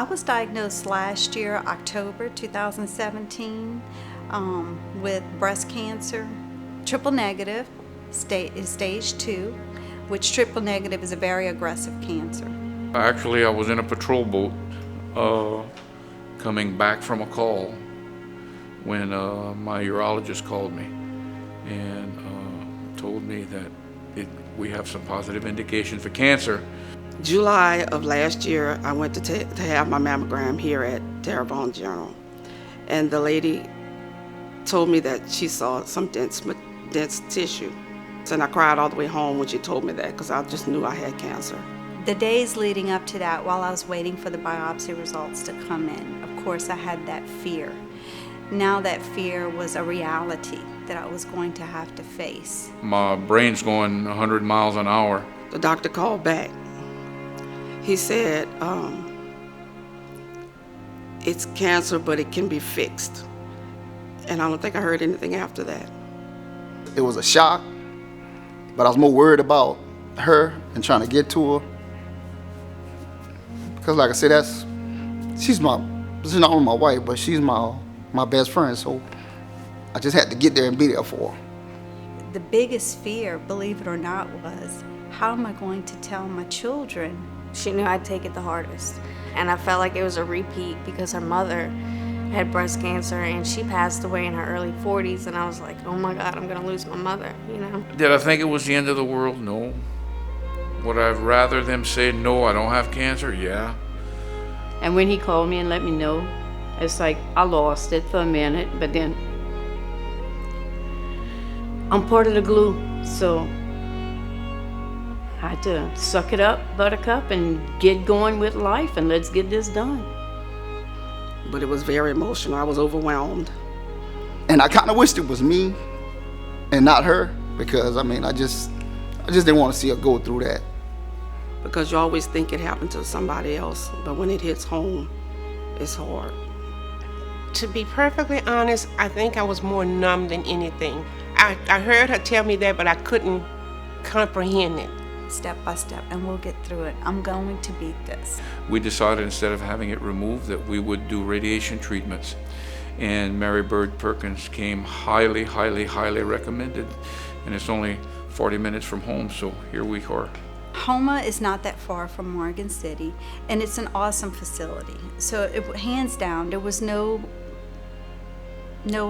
was diagnosed last year, October 2017, with breast cancer, triple negative, stage 2, which triple negative is a very aggressive cancer. Actually, I was in a patrol boat coming back from a call when my urologist called me and told me that we have some positive indication for cancer. July of last year, I went to have my mammogram here at Terrebonne General, and the lady told me that she saw some dense tissue. And I cried all the way home when she told me that, because I just knew I had cancer. The days leading up to that, while I was waiting for the biopsy results to come in, of course I had that fear. Now that fear was a reality that I was going to have to face. My brain's going 100 miles an hour. The doctor called back. He said, it's cancer, but it can be fixed. And I don't think I heard anything after that. It was a shock, but I was more worried about her and trying to get to her. Because like I said, she's not only my wife, but she's my best friend, so I just had to get there and be there for her. The biggest fear, believe it or not, was how am I going to tell my children? She knew I'd take it the hardest, and I felt like it was a repeat because her mother had breast cancer and she passed away in her early 40s, and I was like, oh my God, I'm gonna lose my mother, you know? Did I think it was the end of the world? No. Would I rather them say, no, I don't have cancer? Yeah. And when he called me and let me know, it's like I lost it for a minute, but then I'm part of the glue, so I had to suck it up, buttercup, and get going with life, and let's get this done. But it was very emotional. I was overwhelmed. And I kind of wished it was me and not her, because I just didn't want to see her go through that. Because you always think it happened to somebody else, but when it hits home, it's hard. To be perfectly honest, I think I was more numb than anything. I heard her tell me that, but I couldn't comprehend it. Step by step, and we'll get through it. I'm going to beat this. We decided instead of having it removed that we would do radiation treatments. And Mary Bird Perkins came highly, highly, highly recommended. And it's only 40 minutes from home, so here we are. Houma is not that far from Morgan City, and it's an awesome facility. So hands down, there was no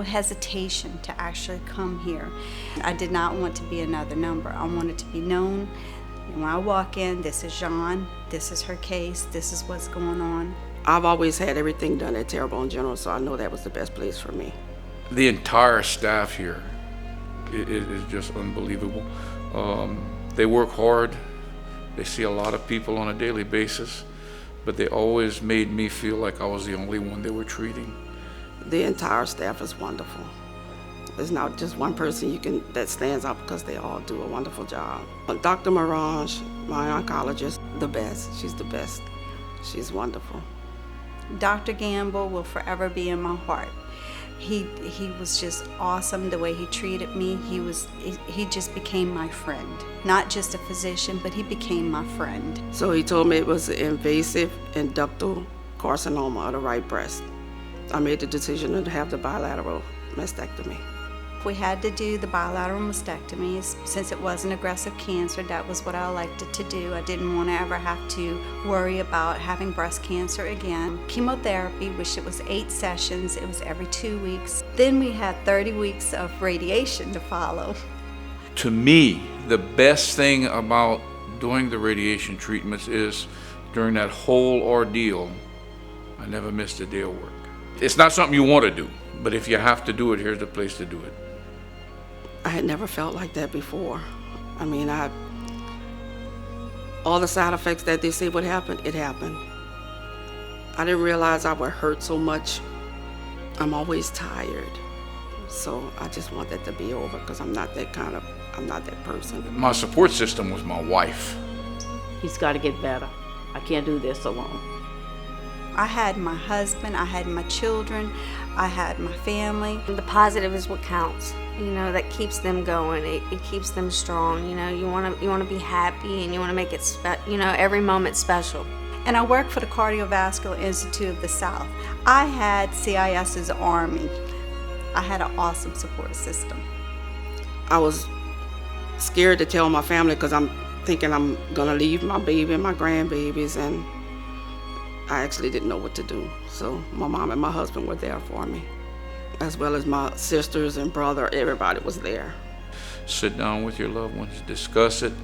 hesitation to actually come here. I did not want to be another number. I wanted to be known. When I walk in, this is Jean, this is her case, this is what's going on. I've always had everything done at Terrebonne General, so I know that was the best place for me. The entire staff here is just unbelievable. They work hard. They see a lot of people on a daily basis, but they always made me feel like I was the only one they were treating. The entire staff is wonderful. There's not just one person that stands out, because they all do a wonderful job. But Dr. Morange, my oncologist, the best. She's the best. She's wonderful. Dr. Gamble will forever be in my heart. He was just awesome the way he treated me. He just became my friend. Not just a physician, but he became my friend. So he told me it was an invasive ductal carcinoma of the right breast. I made the decision to have the bilateral mastectomy. We had to do the bilateral mastectomy. Since it was an aggressive cancer, that was what I elected to do. I didn't want to ever have to worry about having breast cancer again. Chemotherapy, which it was 8 sessions, it was every 2 weeks. Then we had 30 weeks of radiation to follow. To me, the best thing about doing the radiation treatments is during that whole ordeal, I never missed a day of work. It's not something you want to do, but if you have to do it, here's the place to do it. I had never felt like that before. All the side effects that they say would happen, it happened. I didn't realize I would hurt so much. I'm always tired. So I just want that to be over, because I'm not that person. My support system was my wife. He's got to get better. I can't do this alone. I had my husband, I had my children, I had my family. The positive is what counts, that keeps them going. It keeps them strong. You want to be happy, and you want to make it every moment special. and I work for the Cardiovascular Institute of the South. I had CIS's army. I had an awesome support system. I was scared to tell my family because I'm thinking I'm gonna leave my baby and my grandbabies, and I actually didn't know what to do. So my mom and my husband were there for me, as well as my sisters and brother. Everybody was there. Sit down with your loved ones, discuss it,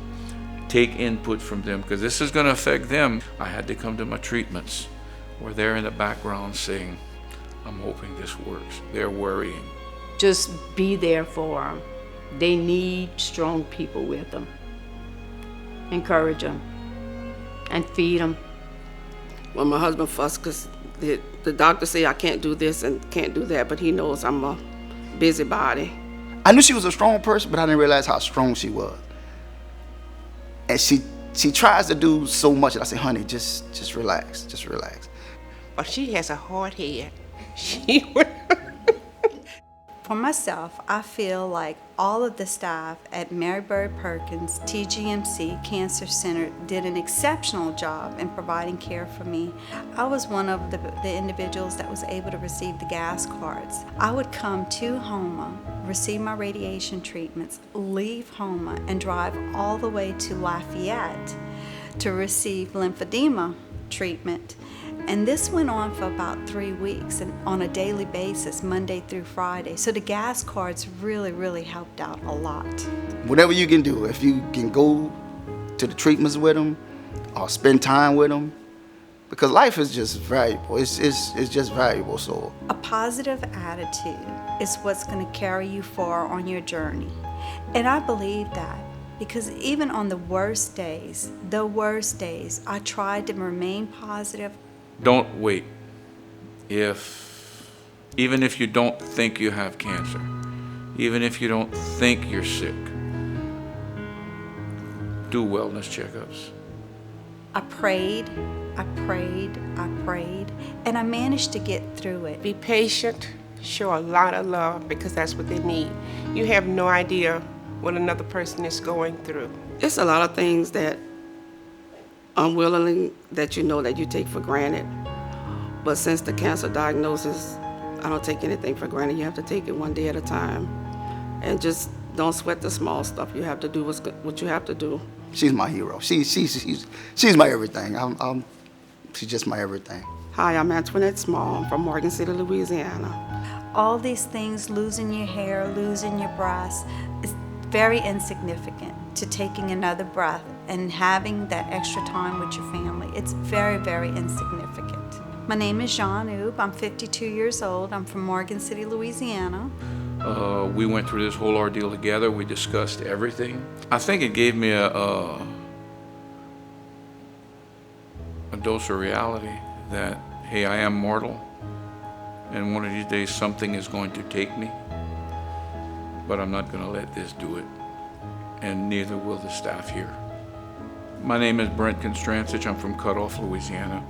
take input from them, because this is going to affect them. I had to come to my treatments where they're in the background saying, I'm hoping this works. They're worrying. Just be there for them. They need strong people with them. Encourage them and feed them. When my husband fussed because the doctor say I can't do this and can't do that, but he knows I'm a busybody. I knew she was a strong person, but I didn't realize how strong she was. And she tries to do so much, and I say, honey, just relax, just relax. But she has a hard head. For myself, I feel like all of the staff at Bird Perkins TGMC Cancer Center did an exceptional job in providing care for me. I was one of the individuals that was able to receive the gas cards. I would come to Houma, receive my radiation treatments, leave Houma, and drive all the way to Lafayette to receive lymphedema treatment. And this went on for about 3 weeks and on a daily basis, Monday through Friday. So the gas cards really, really helped out a lot. Whatever you can do, if you can go to the treatments with them or spend time with them, because life is just valuable. It's just valuable. So a positive attitude is what's going to carry you far on your journey. And I believe that. Because even on the worst days, I tried to remain positive. Don't wait. Even if you don't think you have cancer, even if you don't think you're sick, do wellness checkups. I prayed, and I managed to get through it. Be patient, show a lot of love, because that's what they need. You have no idea what another person is going through. It's a lot of things that unwillingly that you take for granted. But since the cancer diagnosis, I don't take anything for granted. You have to take it one day at a time. And just don't sweat the small stuff. You have to do what you have to do. she's my hero. She's my everything. She's just my everything. Hi, I'm Antoinette Small. I'm from Morgan City, Louisiana. All these things, losing your hair, losing your breasts, is very insignificant to taking another breath and having that extra time with your family. It's very, very insignificant. My name is Jean Oob. I'm 52 years old. I'm from Morgan City, Louisiana. We went through this whole ordeal together. We discussed everything. I think it gave me a dose of reality that, hey, I am mortal, and one of these days something is going to take me, but I'm not going to let this do it, and neither will the staff here. My name is Brent Constrancich. I'm from Cutoff, Louisiana.